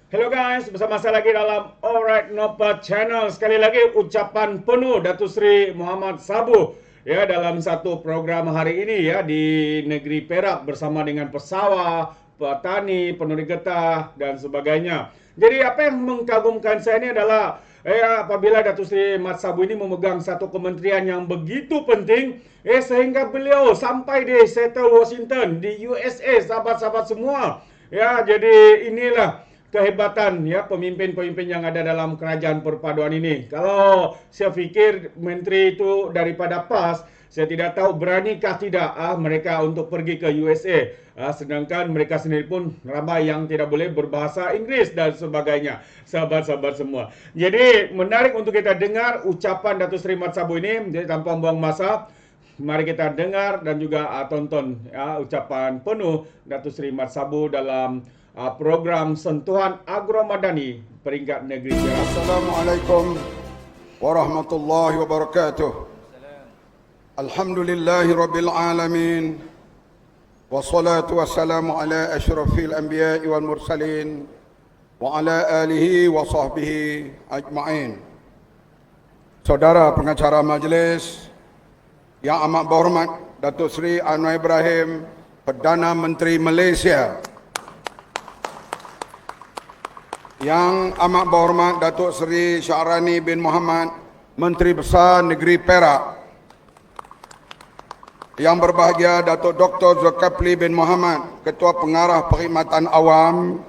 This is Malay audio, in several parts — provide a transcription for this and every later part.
Hello guys, bersama saya lagi dalam Alright Nopa Channel. Sekali lagi ucapan penuh Datuk Seri Muhammad Sabu ya dalam satu program hari ini ya di negeri Perak bersama dengan pesawah, petani, penuri getah dan sebagainya. Jadi apa yang mengagumkan saya ini adalah apabila Datuk Seri Mat Sabu ini memegang satu kementerian yang begitu penting sehingga beliau sampai di Seattle, Washington, di USA, sahabat-sahabat semua. Ya, jadi inilah kehebatan ya pemimpin-pemimpin yang ada dalam kerajaan perpaduan ini. Kalau saya fikir menteri itu daripada PAS, saya tidak tahu beranikah tidak mereka untuk pergi ke USA. Sedangkan mereka sendiri pun ramai yang tidak boleh berbahasa Inggris dan sebagainya. Sahabat-sahabat semua. Jadi menarik untuk kita dengar ucapan Datuk Seri Mat Sabu ini. Jadi tanpa buang masa, mari kita dengar dan juga tonton ucapan penuh Datuk Seri Mat Sabu dalam program Sentuhan Agromadani peringkat negeri Perak. Assalamualaikum warahmatullahi wabarakatuh. Alhamdulillahi rabbil alamin. Wassalatu wassalamu ala asyrafil anbiya'i wal mursalin wa ala alihi wa sahbihi ajma'in. Saudara pengacara majlis yang amat berhormat Datuk Seri Anwar Ibrahim, Perdana Menteri Malaysia, yang amat berhormat Datuk Seri Syahrani bin Muhammad, Menteri Besar Negeri Perak, yang berbahagia Datuk Dr. Zulkifli bin Muhammad, Ketua Pengarah Perkhidmatan Awam,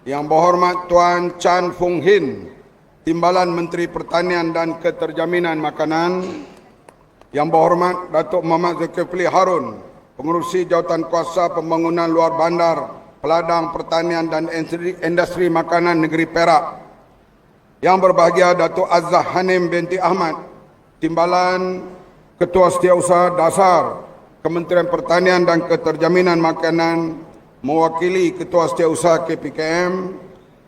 yang berhormat Tuan Chan Fung Hin, Timbalan Menteri Pertanian dan Keterjaminan Makanan, yang berhormat Datuk Muhammad Zulkifli Harun, Pengerusi Jawatan Kuasa Pembangunan Luar Bandar, Peladang Pertanian dan Industri Makanan Negeri Perak, yang berbahagia Datuk Azzah Hanim binti Ahmad, Timbalan Ketua Setiausaha Dasar Kementerian Pertanian dan Keterjaminan Makanan, mewakili Ketua Setiausaha KPKM,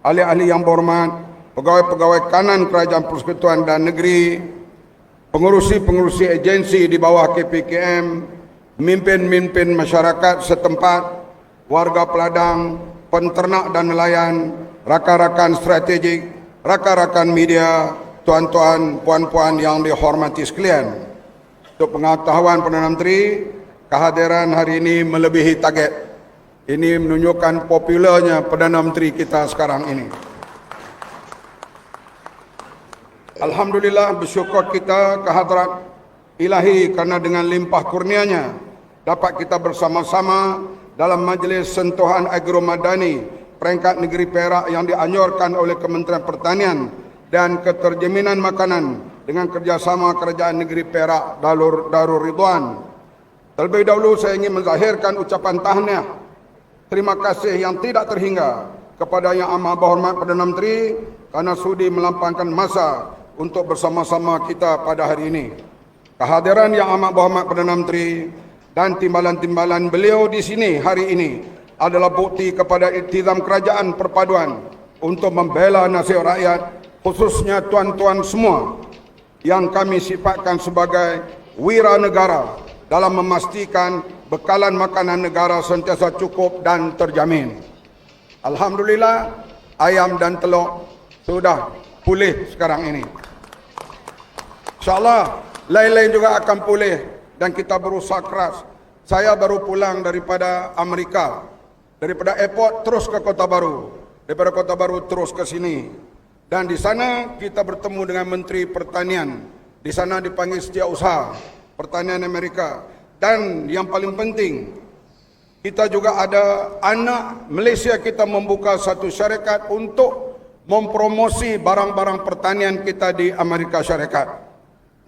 ahli-ahli yang berhormat, pegawai-pegawai kanan Kerajaan Persekutuan dan Negeri, pengurusi-pengurusi agensi di bawah KPKM, pemimpin-pemimpin masyarakat setempat, warga peladang, penternak dan nelayan, rakan-rakan strategik, rakan-rakan media, tuan-tuan, puan-puan yang dihormati sekalian. Untuk pengetahuan Perdana Menteri, kehadiran hari ini melebihi target. Ini menunjukkan popularnya Perdana Menteri kita sekarang ini. Alhamdulillah, bersyukur kita kehadrat Ilahi kerana dengan limpah kurnianya dapat kita bersama-sama dalam majlis Sentuhan Agromadani peringkat negeri Perak yang dianjurkan oleh Kementerian Pertanian dan Keterjaminan Makanan dengan kerjasama Kerajaan Negeri Perak Darul Ridwan. Terlebih dahulu saya ingin menzahirkan ucapan tahniah terima kasih yang tidak terhingga kepada Yang Amat Berhormat Perdana Menteri kerana sudi melampangkan masa untuk bersama-sama kita pada hari ini. Kehadiran Yang Amat Berhormat Perdana Menteri dan timbalan-timbalan beliau di sini hari ini adalah bukti kepada iktizam kerajaan perpaduan untuk membela nasib rakyat, khususnya tuan-tuan semua yang kami sifatkan sebagai wira negara dalam memastikan bekalan makanan negara sentiasa cukup dan terjamin. Alhamdulillah, ayam dan telur sudah pulih sekarang ini. InsyaAllah, lain-lain juga akan pulih. Dan kita berusaha keras. Saya baru pulang daripada Amerika, daripada airport terus ke Kota Baru, daripada Kota Baru terus ke sini. Dan di sana kita bertemu dengan Menteri Pertanian. Di sana dipanggil Setiausaha Pertanian Amerika. Dan yang paling penting, kita juga ada anak Malaysia kita membuka satu syarikat untuk mempromosi barang-barang pertanian kita di Amerika Syarikat.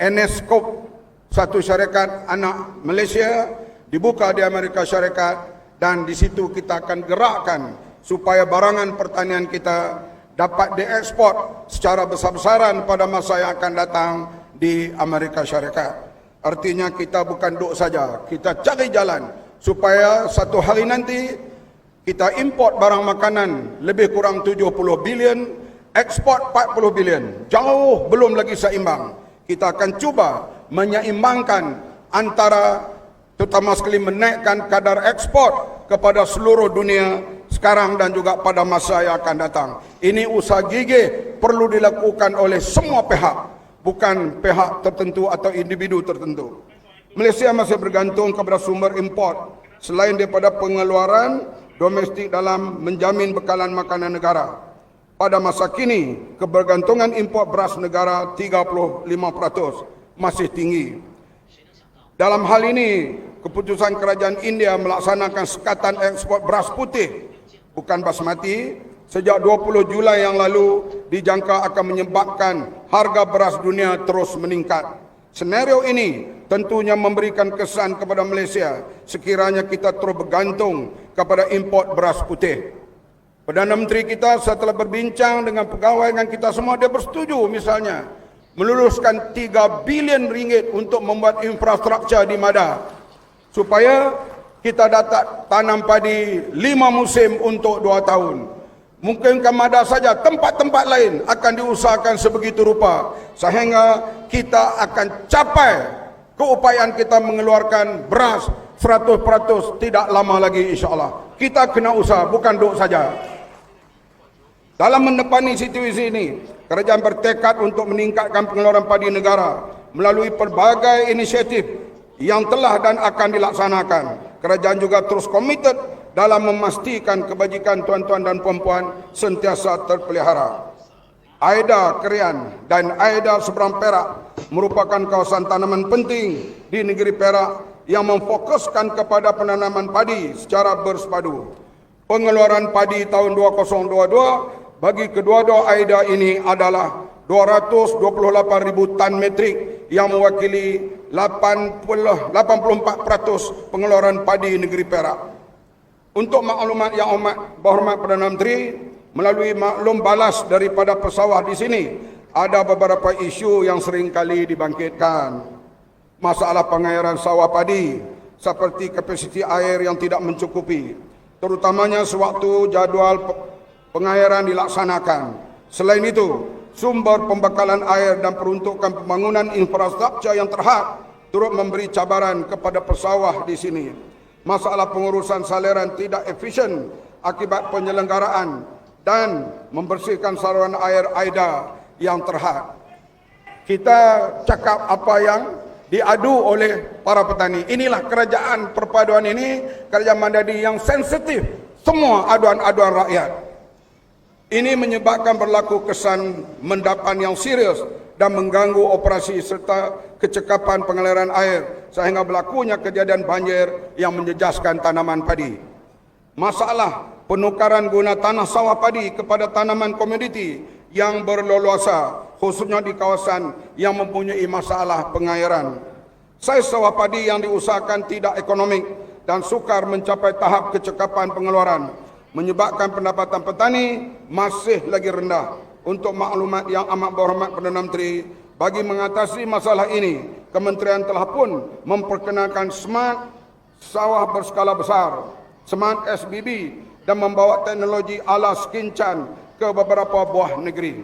NSCOP, satu syarikat anak Malaysia dibuka di Amerika Syarikat, dan di situ kita akan gerakkan supaya barangan pertanian kita dapat diekspor secara besar-besaran pada masa yang akan datang di Amerika Syarikat. Artinya kita bukan duduk saja, kita cari jalan supaya satu hari nanti kita import barang makanan lebih kurang 70 bilion, ekspor 40 bilion. Jauh belum lagi seimbang. Kita akan cuba menyeimbangkan antara, terutama sekali menaikkan kadar ekspor kepada seluruh dunia sekarang dan juga pada masa yang akan datang. Ini usaha gigih perlu dilakukan oleh semua pihak, bukan pihak tertentu atau individu tertentu. Malaysia masih bergantung kepada sumber import selain daripada pengeluaran domestik dalam menjamin bekalan makanan negara. Pada masa kini, kebergantungan import beras negara 35% masih tinggi. Dalam hal ini, keputusan kerajaan India melaksanakan sekatan ekspor beras putih, bukan basmati, sejak 20 Julai yang lalu dijangka akan menyebabkan harga beras dunia terus meningkat. Senario ini tentunya memberikan kesan kepada Malaysia sekiranya kita terus bergantung kepada import beras putih. Perdana Menteri kita setelah berbincang dengan pegawai dengan kita semua, dia bersetuju misalnya meluluskan 3 bilion ringgit untuk membuat infrastruktur di Madah supaya kita dapat tanam padi 5 musim untuk 2 tahun. Mungkinkah Madah saja, tempat-tempat lain akan diusahakan sebegitu rupa sehingga kita akan capai keupayaan kita mengeluarkan beras 100% tidak lama lagi, insya-Allah. Kita kena usaha, bukan duduk saja. Dalam menepani situasi ini, kerajaan bertekad untuk meningkatkan pengeluaran padi negara melalui pelbagai inisiatif yang telah dan akan dilaksanakan. Kerajaan juga terus komited dalam memastikan kebajikan tuan-tuan dan puan-puan sentiasa terpelihara. Aida Kerian dan Aida Seberang Perak merupakan kawasan tanaman penting di negeri Perak yang memfokuskan kepada penanaman padi secara bersepadu. Pengeluaran padi tahun 2022 bagi kedua-dua Aida ini adalah 228,000 tan metrik yang mewakili 84% pengeluaran padi negeri Perak. Untuk maklumat yang amat berhormat Perdana Menteri, melalui maklum balas daripada pesawah di sini, ada beberapa isu yang sering kali dibangkitkan. Masalah pengairan sawah padi, seperti kapasiti air yang tidak mencukupi, terutamanya sewaktu jadual pengairan dilaksanakan. Selain itu, sumber pembekalan air dan peruntukan pembangunan infrastruktur yang terhad turut memberi cabaran kepada pesawah di sini. Masalah pengurusan saliran tidak efisien akibat penyelenggaraan dan membersihkan saluran air Aida yang terhad. Kita cakap apa yang diadu oleh para petani. Inilah kerajaan perpaduan ini, kerajaan mandiri yang sensitif semua aduan-aduan rakyat. Ini menyebabkan berlaku kesan mendapan yang serius dan mengganggu operasi serta kecekapan pengaliran air sehingga berlakunya kejadian banjir yang menjejaskan tanaman padi. Masalah penukaran guna tanah sawah padi kepada tanaman komoditi yang berleluasa khususnya di kawasan yang mempunyai masalah pengairan. Saiz sawah padi yang diusahakan tidak ekonomik dan sukar mencapai tahap kecekapan pengeluaran menyebabkan pendapatan petani masih lagi rendah. Untuk maklumat yang amat berhormat Perdana Menteri, bagi mengatasi masalah ini, Kementerian telah pun memperkenalkan Smart Sawah Berskala Besar, Smart SBB, dan membawa teknologi ala Skincan ke beberapa buah negeri.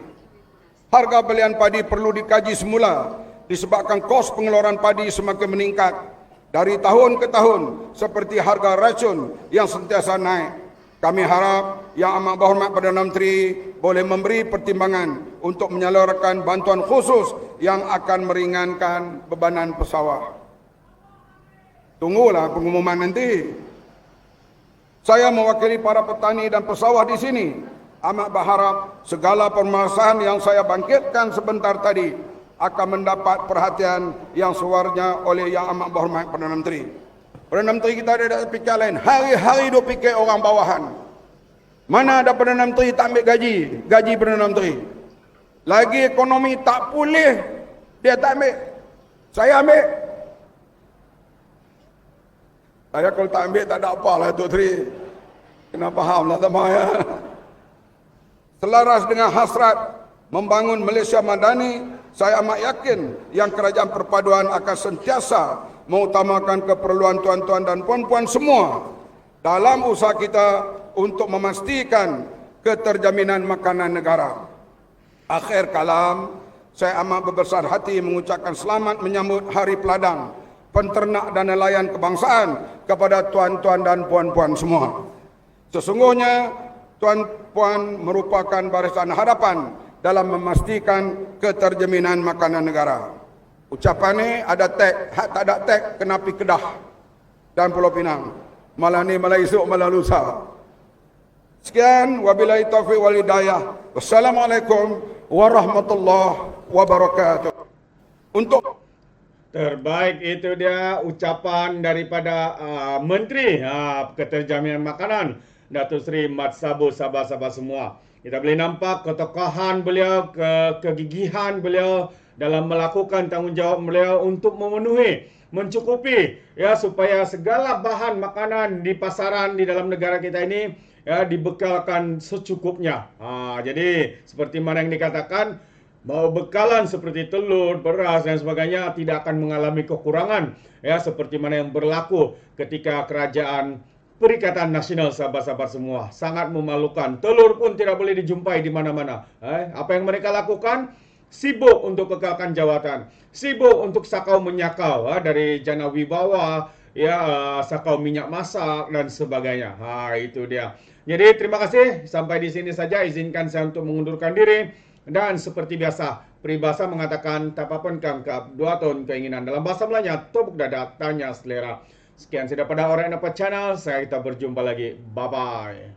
Harga belian padi perlu dikaji semula disebabkan kos pengeluaran padi semakin meningkat dari tahun ke tahun seperti harga racun yang sentiasa naik. Kami harap Yang Amat Berhormat Perdana Menteri boleh memberi pertimbangan untuk menyalurkan bantuan khusus yang akan meringankan bebanan pesawah. Tunggulah pengumuman nanti. Saya mewakili para petani dan pesawah di sini amat berharap segala permasalahan yang saya bangkitkan sebentar tadi akan mendapat perhatian yang sewarnya oleh Yang Amat Berhormat Perdana Menteri. Perdana Menteri kita ada fikir lain. Hari-hari duk fikir orang bawahan. Mana ada Perdana Menteri tak ambil gaji? Gaji Perdana Menteri. Lagi ekonomi tak pulih, dia tak ambil. Saya ambil. Saya kalau tak ambil tak ada apalah Tok Tri. Kena faham lah sama ya. Selaras dengan hasrat membangun Malaysia Madani, saya amat yakin yang kerajaan perpaduan akan sentiasa mengutamakan keperluan tuan-tuan dan puan-puan semua dalam usaha kita untuk memastikan keterjaminan makanan negara. Akhir kalam, saya amat berbesar hati mengucapkan selamat menyambut Hari Peladang, penternak dan nelayan kebangsaan kepada tuan-tuan dan puan-puan semua. Sesungguhnya tuan-puan merupakan barisan hadapan dalam memastikan keterjaminan makanan negara. Ucapan ni ada tag, hak tak ada tag kena pi Kedah dan Pulau Pinang. Malah ni malah esok malah lusa. Sekian, wabillahi taufiq wal hidayah. Wassalamualaikum warahmatullahi wabarakatuh. Untuk Terbaik, itu dia ucapan daripada Menteri Keterjaminan Makanan, Datuk Seri Mat Sabu, sahabat-sahabat semua. Kita boleh nampak ketekohan beliau, kegigihan beliau dalam melakukan tanggungjawab beliau untuk memenuhi, mencukupi ya supaya segala bahan makanan di pasaran di dalam negara kita ini ya dibekalkan secukupnya. Jadi seperti mana yang dikatakan, bahawa bekalan seperti telur, beras dan sebagainya tidak akan mengalami kekurangan ya seperti mana yang berlaku ketika kerajaan Perikatan Nasional, sahabat-sahabat semua. Sangat memalukan. Telur pun tidak boleh dijumpai di mana-mana. Apa yang mereka lakukan? Sibuk untuk kekalkan jawatan, sibuk untuk sakau menyakau dari jana wibawa, ya sakau minyak masak dan sebagainya. Itu dia. Jadi terima kasih, sampai di sini saja. Izinkan saya untuk mengundurkan diri. Dan seperti biasa, peribahasa mengatakan tak apa pun kangkap, 2 tahun keinginan. Dalam bahasa Melayu, topuk dada, tanya selera. Sekian sudah pada Orang Dapat Channel. Kita berjumpa lagi. Bye-bye.